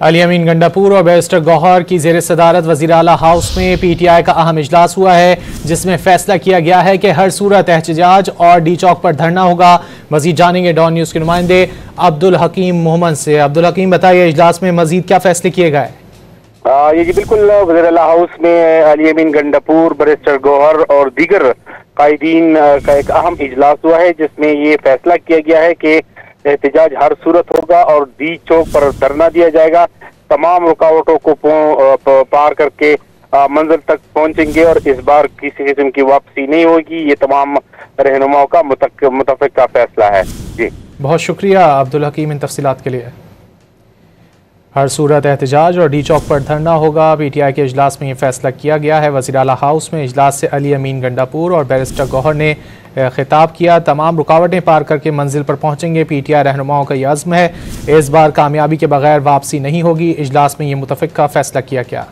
अली अमीन गंडापुर और बैरिस्टर गौहर की ज़ेर सदारत वज़ीर आला हाउस में PTI का अहम इजलास हुआ है, जिसमें फैसला किया गया है कि हर सूरत एहतजाज और डी चौक पर धरना होगा। मजीद जानेंगे डॉन न्यूज़ के नुमाइंदे अब्दुल हकीम मोहम्मद से। अब्दुल हकीम, बताइए इजलास में मजीद क्या फैसले किए गए? ये जी बिल्कुल, वज़ीर आला हाउस में अली अमीन गंडापुर, बैरिस्टर गौहर और दीगर कायदीन का एक अहम इजलास हुआ है, जिसमें ये फैसला किया गया है कि एहतजाज हर सूरत होगा और डी चौक पर धरना दिया जाएगा। तमाम रुकावटों को पार करके मंजिल तक पहुंचेंगे और इस बार किसी किस्म की वापसी नहीं होगी। ये तमाम रहनुमाओं का मुतफ़िक़ा फैसला है। जी, बहुत शुक्रिया अब्दुल हकीम इन तफसीलात के लिए। हर सूरत एहतजाज और डी चौक पर धरना होगा। PTI के इजलास में ये फैसला किया गया है। वज़ीर आला हाउस में इजलास से अली अमीन गंडापुर और बैरिस्टर गौहर ने खिताब किया। तमाम रुकावटें पार करके मंजिल पर पहुंचेंगे। PTI रहनुमाओं का यह अज़्म है, इस बार कामयाबी के बगैर वापसी नहीं होगी। इजलास में ये मुतफ़िक़ा फैसला किया गया।